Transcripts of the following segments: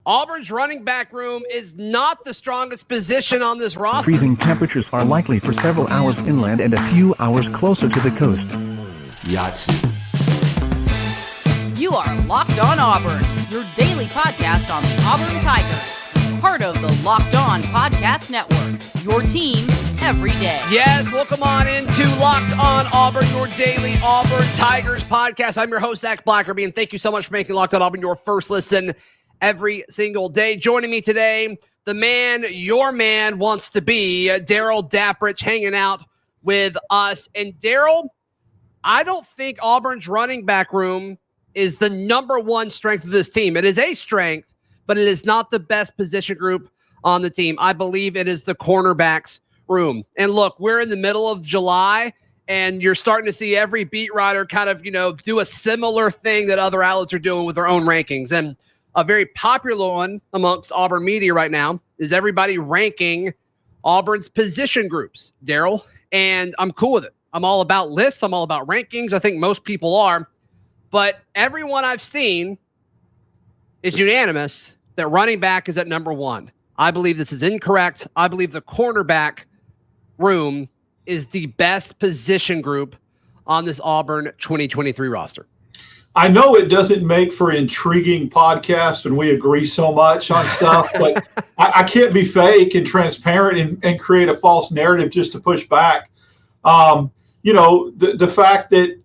Auburn's running back room is not the strongest position on this roster. Freezing temperatures are likely for several hours inland and a few hours closer to the coast. Yahtzee. You are Locked On Auburn, your daily podcast on the Auburn Tigers. Part of the Locked On Podcast Network, your team every day. Yes, welcome on into Locked On Auburn, your daily Auburn Tigers podcast. I'm your host, Zac Blackerby, and thank you so much for making Locked On Auburn your first listen every single day. Joining me today, the man your man wants to be, Darrell Dapprich, hanging out with us. And Darrell, I don't think Auburn's running back room is the number one strength of this team. It is a strength, but it is not the best position group on the team. I believe it is the cornerbacks room. And look, we're in the middle of July, and you're starting to see every beat writer kind of, do a similar thing that other outlets are doing with their own rankings. And a very popular one amongst Auburn media right now is everybody ranking Auburn's position groups, Darrell, and I'm cool with it. I'm all about lists. I'm all about rankings. I think most people are. But everyone I've seen is unanimous that running back is at number one. I believe this is incorrect. I believe the cornerback room is the best position group on this Auburn 2023 roster. I know it doesn't make for intriguing podcasts when we agree so much on stuff, but I can't be fake and transparent and create a false narrative just to push back. The fact that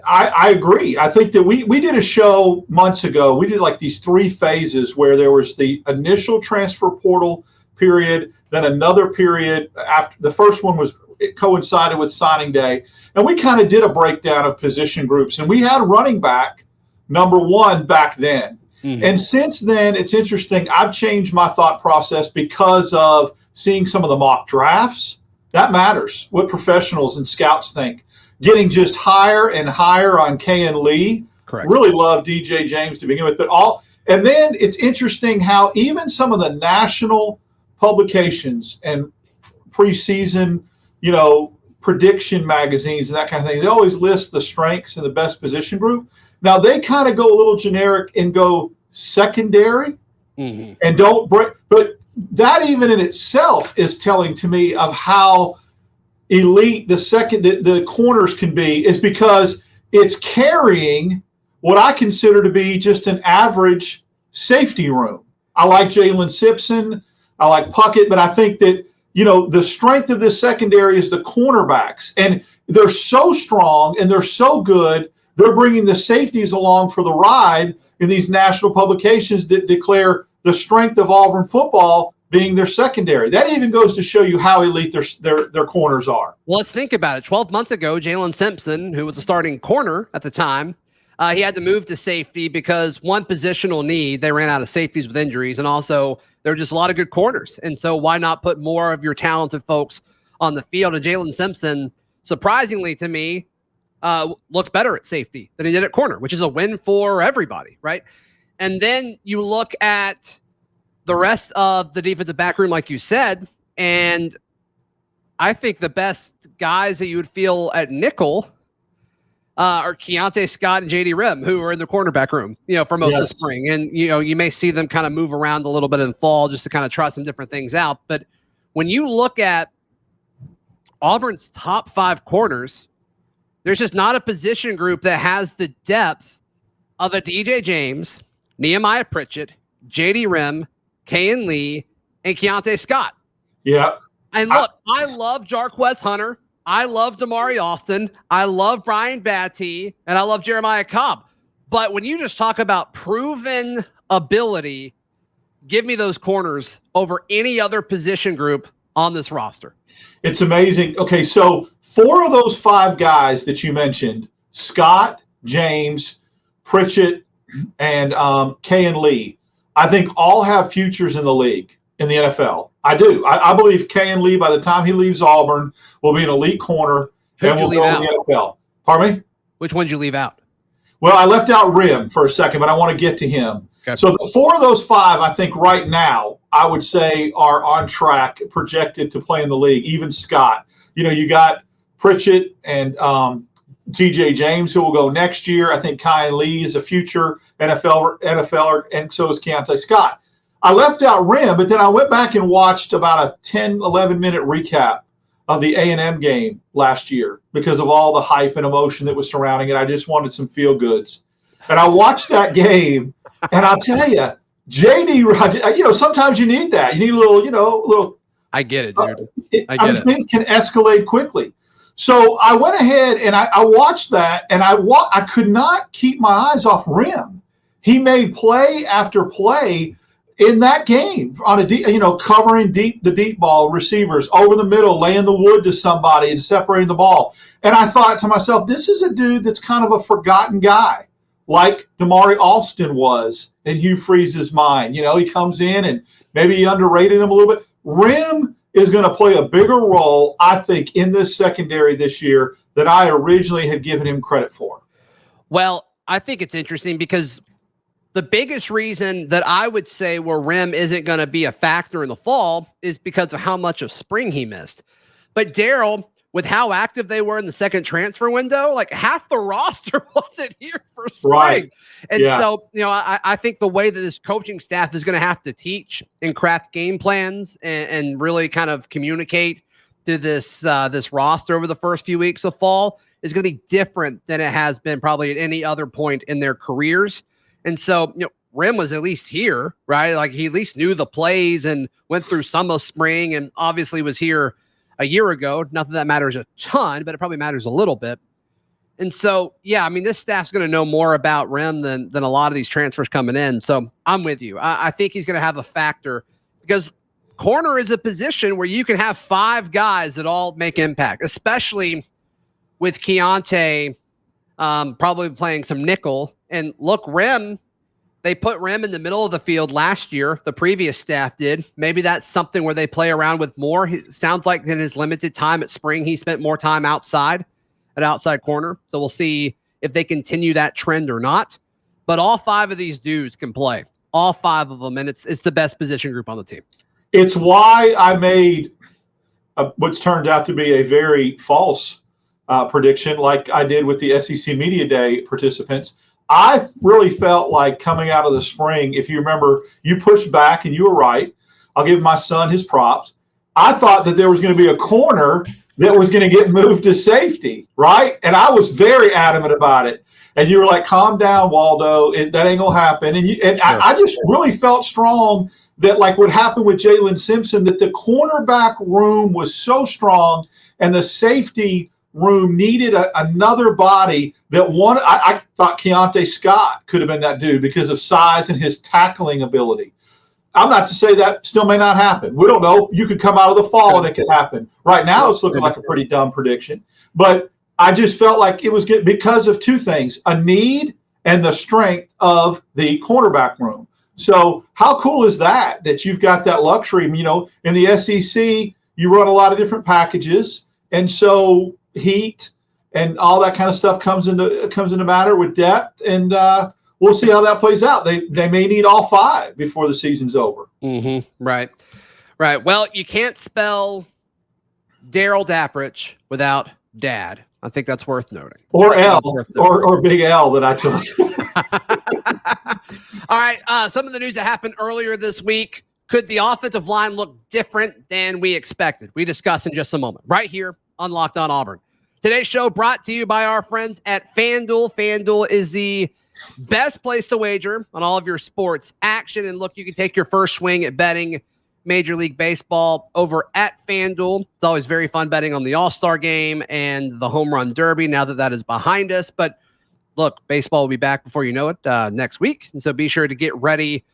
I agree. I think that we did a show months ago. We did like these three phases where there was the initial transfer portal period, then another period after the first one it coincided with signing day. And we kind of did a breakdown of position groups, and we had running back number one back then. Mm-hmm. And since then, it's interesting. I've changed my thought process because of seeing some of the mock drafts. That matters, what professionals and scouts think. Getting just higher and higher on Kayin Lee. Correct. Really love DJ James to begin with. And then it's interesting how even some of the national publications and preseason, prediction magazines and that kind of thing, they always list the strengths and the best position group. Now they kind of go a little generic and go secondary and don't break. But that even in itself is telling to me of how elite the corners can be, is because it's carrying what I consider to be just an average safety room. I like Jalen Simpson. I like Puckett, but I think that, the strength of this secondary is the cornerbacks, and they're so strong and they're so good. They're bringing the safeties along for the ride in these national publications that declare the strength of Auburn football being their secondary. That even goes to show you how elite their corners are. Well, let's think about it. 12 months ago, Jalen Simpson, who was a starting corner at the time, he had to move to safety because one positional need, they ran out of safeties with injuries, and also there were just a lot of good corners. And so why not put more of your talented folks on the field? And Jalen Simpson, surprisingly to me, looks better at safety than he did at corner, which is a win for everybody, right? And then you look at the rest of the defensive back room, like you said, and I think the best guys that you would feel at nickel are Keontae Scott and J.D. Rim, who are in the cornerback room, for most of spring. And, you may see them kind of move around a little bit in fall just to kind of try some different things out. But when you look at Auburn's top five corners, there's just not a position group that has the depth of a DJ James, Nehemiah Pritchett, J.D. Rim, Kayin Lee, and Keontae Scott. Yeah. And look, I love Jarquez Hunter. I love Damari Alston. I love Brian Batty, and I love Jeremiah Cobb. But when you just talk about proven ability, give me those corners over any other position group on this roster. It's amazing. Okay, so 4 of those 5 guys that you mentioned, Scott, James, Pritchett, and Kayin Lee, I think all have futures in the league, in the NFL. I do. I believe Kayin Lee, by the time he leaves Auburn, will be an elite corner and will go in the NFL. Pardon me? Which one did you leave out? Well, I left out Rim for a second, but I want to get to him. Okay. So 4 of those 5, I think right now, I would say are on track, projected to play in the league. Even Scott. You got Pritchett and TJ James, who will go next year. I think Kayin Lee is a future NFL, and so is Keontae Scott. I left out Rim, but then I went back and watched about a 10, 11-minute recap of the A&M game last year because of all the hype and emotion that was surrounding it. I just wanted some feel-goods. And I watched that game, and I'll tell you, JD, sometimes you need that. You need a little. I get it, dude. Things can escalate quickly. So I went ahead and I watched that, and I could not keep my eyes off Rim. He made play after play in that game on covering the deep ball receivers over the middle, laying the wood to somebody and separating the ball. And I thought to myself, this is a dude that's kind of a forgotten guy, like Damari Alston was in Hugh Freeze's mind. He comes in and maybe he underrated him a little bit. Rim is going to play a bigger role, I think, in this secondary this year than I originally had given him credit for. Well, I think it's interesting because the biggest reason that I would say where Rim isn't going to be a factor in the fall is because of how much of spring he missed. But Darrell, with how active they were in the second transfer window, like half the roster wasn't here for spring. Right. And so, I think the way that this coaching staff is going to have to teach and craft game plans and really kind of communicate to this roster over the first few weeks of fall is going to be different than it has been probably at any other point in their careers. And so, Rim was at least here, right? Like he at least knew the plays and went through some of spring and obviously was here a year ago. Not that that matters a ton, but it probably matters a little bit. And so, this staff's going to know more about Rim than a lot of these transfers coming in. So I'm with you. I think he's going to have a factor because corner is a position where you can have 5 guys that all make impact, especially with Keontae probably playing some nickel. And look, Rim, they put Rim in the middle of the field last year. The previous staff did. Maybe that's something where they play around with more. It sounds like in his limited time at spring, he spent more time outside corner. So we'll see if they continue that trend or not. But all 5 of these dudes can play. All 5 of them. And it's the best position group on the team. It's why I made what's turned out to be a very false prediction like I did with the SEC Media Day participants. I really felt like coming out of the spring, if you remember, you pushed back and you were right. I'll give my son his props. I thought that there was going to be a corner that was going to get moved to safety, right? And I was very adamant about it. And you were like, calm down, Waldo. That ain't going to happen. And I just really felt strong that like what happened with Jalen Simpson, that the cornerback room was so strong and the safety room needed another body that one. I thought Keontae Scott could have been that dude because of size and his tackling ability. I'm not to say that still may not happen. We don't know. You could come out of the fall and it could happen. Right now, it's looking like a pretty dumb prediction. But I just felt like it was good because of 2 things, a need and the strength of the cornerback room. So how cool is that you've got that luxury? In the SEC, you run a lot of different packages. And so heat and all that kind of stuff comes into matter with depth, and we'll see how that plays out. They may need all 5 before the season's over. Mm-hmm. Right. Well, you can't spell Darrell Dapprich without Dad. I think that's worth noting. Or or Big L that I took. All right. Some of the news that happened earlier this week. Could the offensive line look different than we expected? We discuss in just a moment right here on Locked On Auburn. Today's show brought to you by our friends at FanDuel. FanDuel is the best place to wager on all of your sports action. And look, you can take your first swing at betting Major League Baseball over at FanDuel. It's always very fun betting on the All-Star Game and the Home Run Derby now that is behind us. But look, baseball will be back before you know it next week. And so be sure to get ready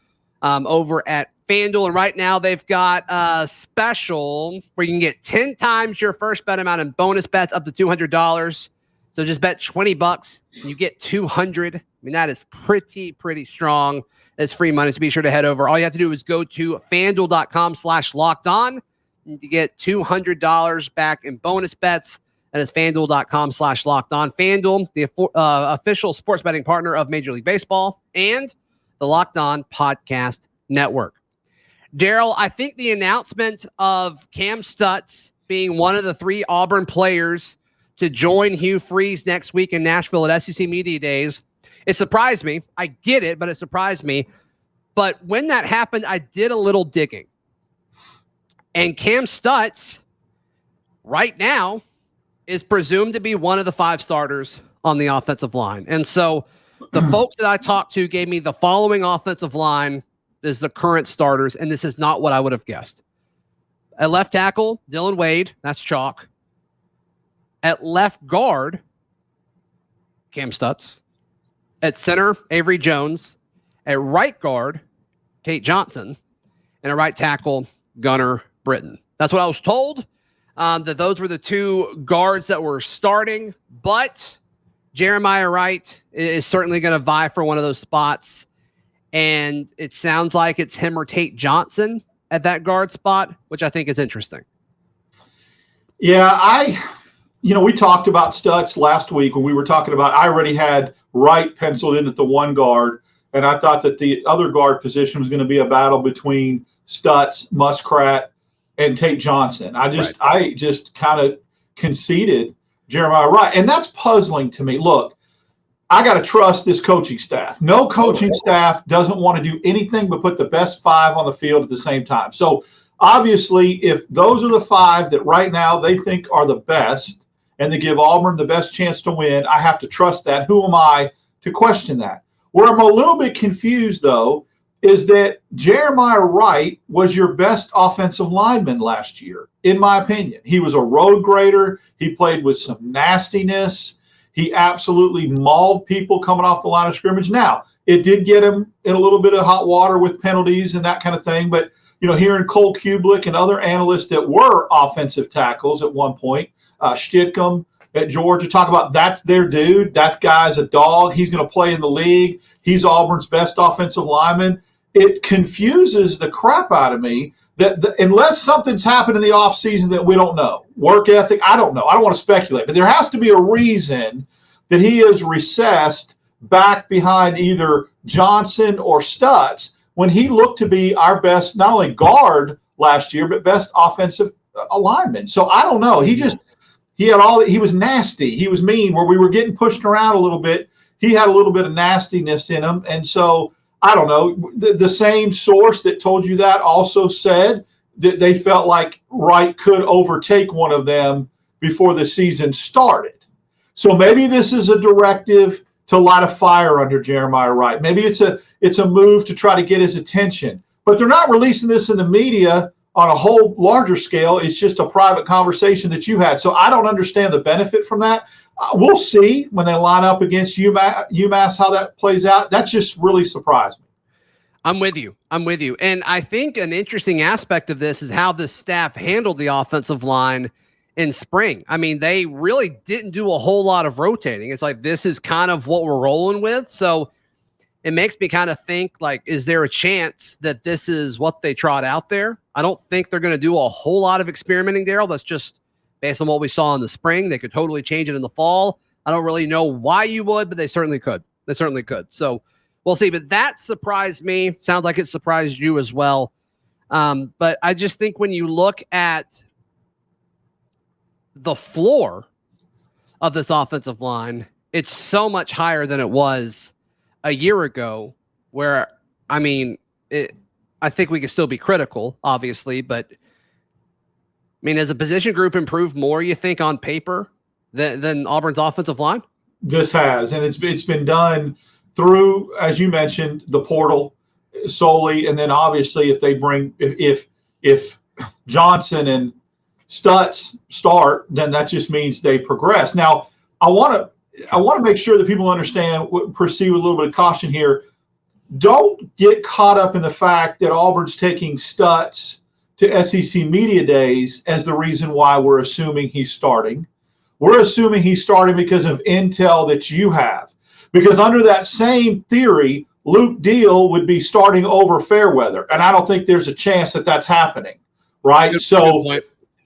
over at FanDuel. And right now they've got a special where you can get 10 times your first bet amount in bonus bets up to $200. So just bet $20 and you get $200. I mean, that is pretty strong. It's free money. So be sure to head over. All you have to do is go to FanDuel.com/lockedon to get $200 back in bonus bets. That is FanDuel.com/lockedon. FanDuel, the official sports betting partner of Major League Baseball and the Locked On Podcast Network. Darrell, I think the announcement of Kam Stutts being one of the 3 Auburn players to join Hugh Freeze next week in Nashville at SEC Media Days, it surprised me. I get it, but it surprised me. But when that happened, I did a little digging. And Kam Stutts, right now, is presumed to be one of the 5 starters on the offensive line. And so the folks that I talked to gave me the following offensive line as the current starters, and this is not what I would have guessed. At left tackle, Dylan Wade, that's chalk. At left guard, Kam Stutts. At center, Avery Jones. At right guard, Tate Johnson. And at right tackle, Gunnar Britton. That's what I was told, that those were the 2 guards that were starting. But Jeremiah Wright is certainly going to vie for one of those spots. And it sounds like it's him or Tate Johnson at that guard spot, which I think is interesting. Yeah, we talked about Stutts last week when we were talking about, I already had Wright penciled in at the 1 guard, and I thought that the other guard position was going to be a battle between Stutts, Muskrat, and Tate Johnson. I just kind of conceded Jeremiah Wright, and that's puzzling to me. Look, I got to trust this coaching staff. No coaching staff doesn't want to do anything but put the best 5 on the field at the same time. So obviously, if those are the 5 that right now they think are the best and they give Auburn the best chance to win, I have to trust that. Who am I to question that? Where I'm a little bit confused, though, is that Jeremiah Wright was your best offensive lineman last year, in my opinion. He was a road grader. He played with some nastiness. He absolutely mauled people coming off the line of scrimmage. Now, it did get him in a little bit of hot water with penalties and that kind of thing. But, hearing Cole Kublik and other analysts that were offensive tackles at one point, Stidham at Georgia, talk about that's their dude. That guy's a dog. He's going to play in the league. He's Auburn's best offensive lineman. It confuses the crap out of me that unless something's happened in the offseason that we don't know, work ethic, I don't know. I don't want to speculate, but there has to be a reason that he is recessed back behind either Johnson or Stutts when he looked to be our best, not only guard last year, but best offensive lineman. So I don't know. He was nasty. He was mean. Where we were getting pushed around a little bit, he had a little bit of nastiness in him. And so I don't know. The same source that told you that also said that they felt like Wright could overtake one of them before the season started. So maybe this is a directive to light a fire under Jeremiah Wright. Maybe it's a move to try to get his attention. But they're not releasing this in the media on a whole larger scale. It's just a private conversation that you had. So I don't understand the benefit from that. We'll see when they line up against UMass how that plays out. That just really surprised me. I'm with you. And I think an interesting aspect of this is how the staff handled the offensive line in spring. I mean, they really didn't do a whole lot of rotating. It's like, this is kind of what we're rolling with. So it makes me kind of think, like, is there a chance that this is what they trot out there? I don't think they're going to do a whole lot of experimenting, Darrell. That's just based on what we saw in the spring. They could totally change it in the fall. I don't really know why you would, but they certainly could. So we'll see. But that surprised me. Sounds like it surprised you as well. But I just think when you look at the floor of this offensive line, it's so much higher than it was a year ago, where, I mean, I think we can still be critical, obviously, but I mean, has a position group improved more, you think, on paper than Auburn's offensive line? This has, and it's been done through, as you mentioned, the portal solely, and then obviously if Johnson and Stutts start, then that just means they progress. Now, I want to make sure that people understand, proceed with a little bit of caution here. Don't get caught up in the fact that Auburn's taking Stutts to SEC Media Days as the reason why we're assuming he's starting. We're assuming he's starting because of intel that you have. Because under that same theory, Luke Deal would be starting over Fairweather, and I don't think there's a chance that that's happening, right? So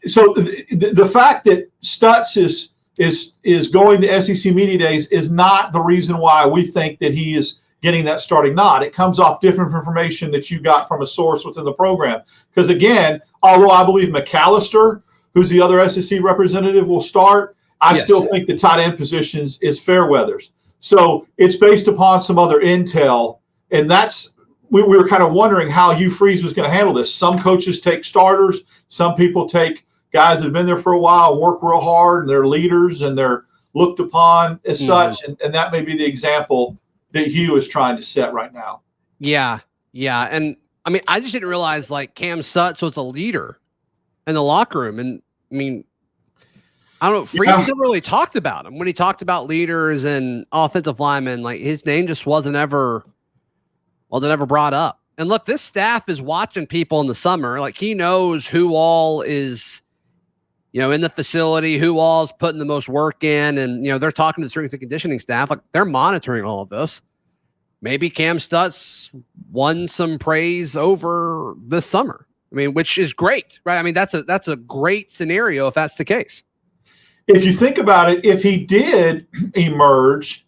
the fact that Stutts is going to SEC Media Days is not the reason why we think that he is getting that starting nod. It comes off different information that you got from a source within the program. Because again, although I believe McAllister, who's the other SEC representative, will start, I still think the tight end positions is Fairweather's. So it's based upon some other intel, and that's we were kind of wondering how Hugh Freeze was going to handle this. Some coaches take starters. Some people take guys that have been there for a while and work real hard, and they're leaders and they're looked upon as such. And that may be the example that Hugh is trying to set right now. Yeah. Yeah. And I mean, I just didn't realize like Kam Stutts was a leader in the locker room. And I mean, I don't know. Freeze never really talked about him when he talked about leaders and offensive linemen. Like his name just wasn't ever brought up. And look, this staff is watching people in the summer. Like he knows who all is, in the facility, who all is putting the most work in. And, they're talking to the strength and conditioning staff. Like they're monitoring all of this. Maybe Kam Stutts won some praise over this summer. I mean, which is great, right? I mean, that's a great scenario if that's the case. If you think about it, if he did emerge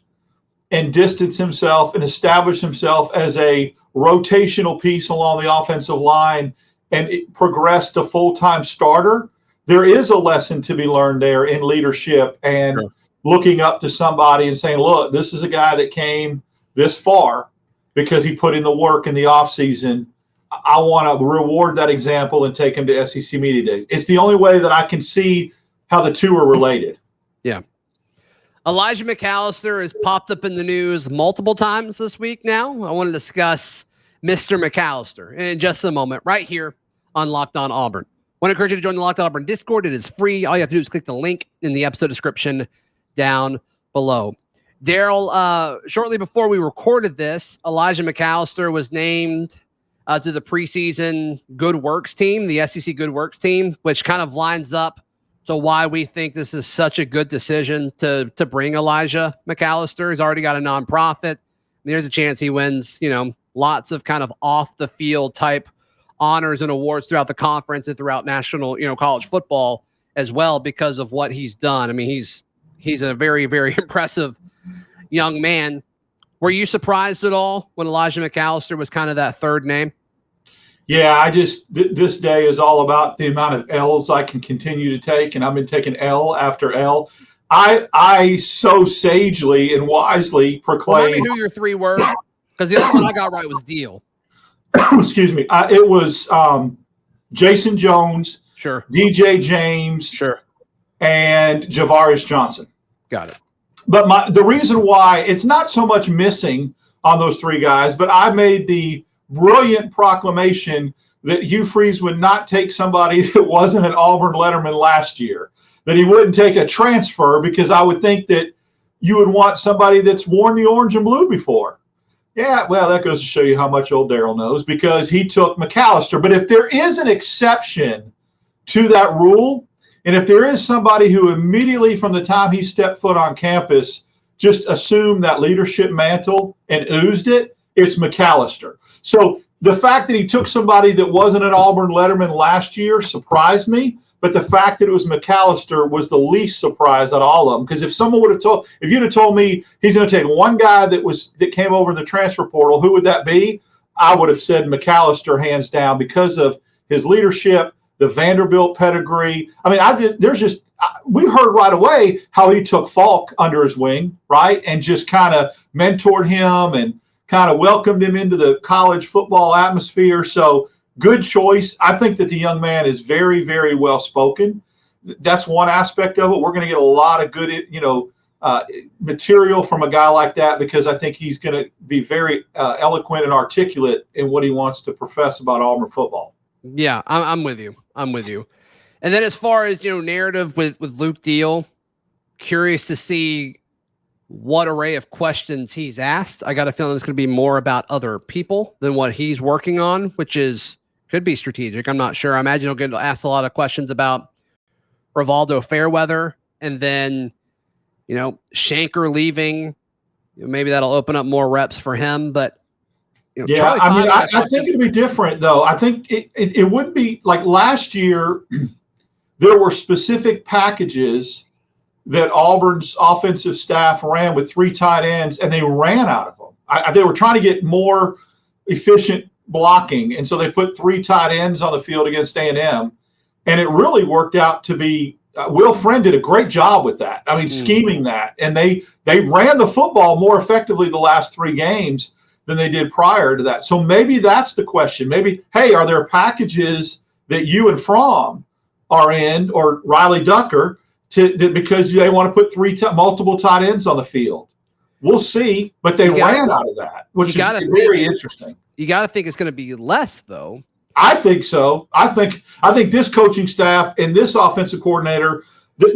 and distance himself and establish himself as a rotational piece along the offensive line and progress to full-time starter, there is a lesson to be learned there in leadership and looking up to somebody and saying, look, this is a guy that came this far because he put in the work in the offseason. I want to reward that example and take him to SEC Media Days. It's the only way that I can see how the two are related. Yeah. Elijah McAllister has popped up in the news multiple times this week now. I want to discuss Mr. McAllister in just a moment right here on Locked On Auburn. I want to encourage you to join the Locked On Auburn Discord. It is free. All you have to do is click the link in the episode description down below. Darrell, shortly before we recorded this, Elijah McAllister was named to the preseason Good Works team, the SEC Good Works team, which kind of lines up to why we think this is such a good decision to bring Elijah McAllister. He's already got a nonprofit. There's a chance he wins, lots of kind of off the field type honors and awards throughout the conference and throughout national, college football as well because of what he's done. I mean, he's a very, very impressive young man. Were you surprised at all when Elijah McAllister was kind of that third name? Yeah, this day is all about the amount of L's I can continue to take, and I've been taking L after L. I so sagely and wisely proclaim. Remind me who your three were, because the other one I got right was Deal. Excuse me. It was Jason Jones, sure, DJ James, sure, and Javarius Johnson. Got it. But the reason why it's not so much missing on those three guys, but I made the brilliant proclamation that Hugh Freeze would not take somebody that wasn't an Auburn letterman last year, that he wouldn't take a transfer because I would think that you would want somebody that's worn the orange and blue before. Yeah, well, that goes to show you how much old Darrell knows because he took McAllister. But if there is an exception to that rule, and if there is somebody who immediately from the time he stepped foot on campus just assumed that leadership mantle and oozed it, it's McAllister. So the fact that he took somebody that wasn't an Auburn letterman last year surprised me, but the fact that it was McAllister was the least surprise out of all of them. Because if you'd have told me he's going to take one guy that came over in the transfer portal, who would that be? I would have said McAllister hands down because of his leadership, the Vanderbilt pedigree. I mean, we heard right away how he took Falk under his wing, right, and just kind of mentored him and kind of welcomed him into the college football atmosphere. So good choice. I think that the young man is very, very well spoken. That's one aspect of it. We're going to get a lot of good, material from a guy like that because I think he's going to be very eloquent and articulate in what he wants to profess about Auburn football. Yeah, I'm with you. And then as far as, narrative with Luke Deal, curious to see what array of questions he's asked. I got a feeling it's going to be more about other people than what he's working on, which could be strategic. I'm not sure. I imagine he'll get asked a lot of questions about Rivaldo Fairweather and then, Shanker leaving. Maybe that'll open up more reps for him, but yeah, I think it'd be different though. I think it would be like last year, there were specific packages that Auburn's offensive staff ran with three tight ends, and they ran out of them. They were trying to get more efficient blocking, and so they put three tight ends on the field against A&M, and it really worked out to be Will Friend did a great job with that. I mean, scheming that, and they ran the football more effectively the last three games than they did prior to that. So maybe that's the question. Maybe, hey, are there packages that you and Fromm are in, or Riley Ducker, because they want to put multiple tight ends on the field? We'll see, but they ran out of that, which is very interesting. You got to think it's going to be less, though. I think so. I think this coaching staff and this offensive coordinator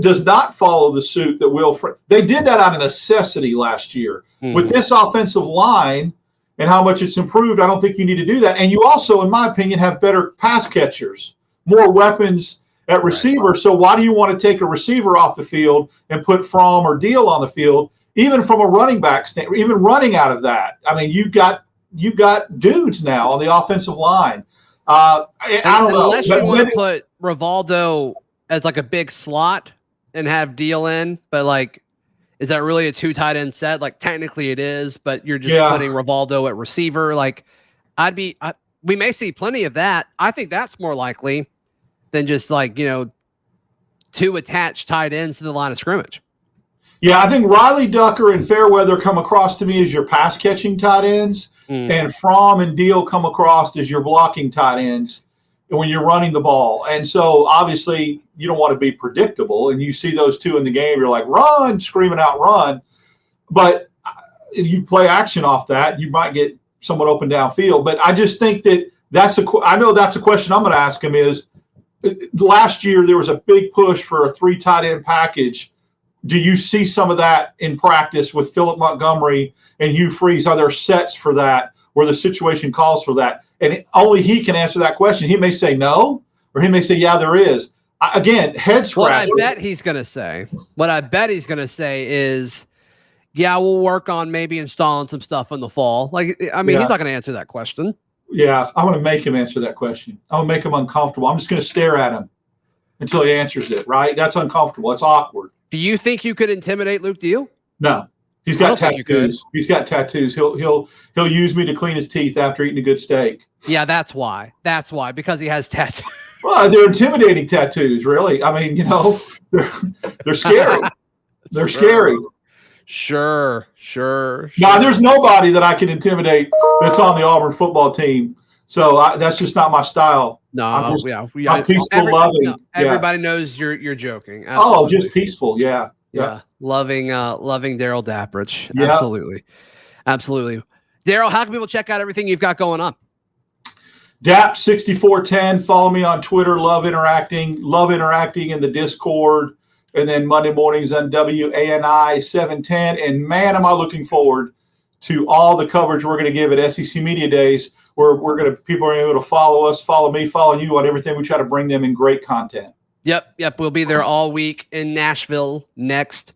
does not follow the suit that they did that out of necessity last year. Mm-hmm. With this offensive line and how much it's improved, I don't think you need to do that. And you also, in my opinion, have better pass catchers, more weapons at receiver. Right. So why do you want to take a receiver off the field and put Fromm or Deal on the field, even from a running back standpoint, even running out of that? I mean, you've got dudes now on the offensive line. I don't know. Unless you want to put Rivaldo as like a big slot and have Deal in, but like, is that really a 2 tight end set? Like technically it is, but you're just putting Rivaldo at receiver. Like we may see plenty of that. I think that's more likely than just like, 2 attached tight ends to the line of scrimmage. Yeah, I think Riley Ducker and Fairweather come across to me as your pass catching tight ends, and Fromm and Deal come across as your blocking tight ends when you're running the ball. And so obviously you don't want to be predictable, and you see those 2 in the game, you're like, run, screaming out, run. But if you play action off that, you might get someone open downfield. But I just think I know that's a question I'm going to ask him is, last year there was a big push for a 3 tight end package. Do you see some of that in practice with Philip Montgomery and Hugh Freeze? Are there sets for that where the situation calls for that? And only he can answer that question. He may say no, or he may say, yeah, there is. Again, head scratch. What I bet he's going to say is, yeah, we'll work on maybe installing some stuff in the fall. Like, I mean, he's not going to answer that question. Yeah, I'm going to make him answer that question. I'm going to make him uncomfortable. I'm just going to stare at him until he answers it, right? That's uncomfortable. It's awkward. Do you think you could intimidate Luke Deal? No. He's got tattoos. He's got tattoos. He'll use me to clean his teeth after eating a good steak. Yeah, that's why. Because he has tattoos. Well, they're intimidating tattoos, really. I mean, they're scary. They're scary. Sure. Now, there's nobody that I can intimidate that's on the Auburn football team. So that's just not my style. No, I'm peaceful, loving. No, everybody knows you're joking. Absolutely. Oh, just peaceful. Yeah. Loving Darrell Dapprich. Yeah. Absolutely. Darrell, how can people check out everything you've got going on? Dap6410. Follow me on Twitter. Love interacting in the Discord. And then Monday mornings on WANI 710. And man, am I looking forward to all the coverage we're going to give at SEC Media Days, where people are able to follow us, follow me, follow you on everything. We try to bring them in great content. Yep. We'll be there all week in Nashville next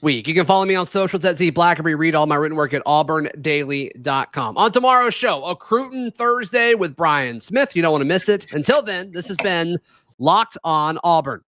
week. You can follow me on socials at Zac Blackerby. Read all my written work at auburndaily.com. On tomorrow's show, a Cruton Thursday with Brian Smith. You don't want to miss it. Until then, this has been Locked On Auburn.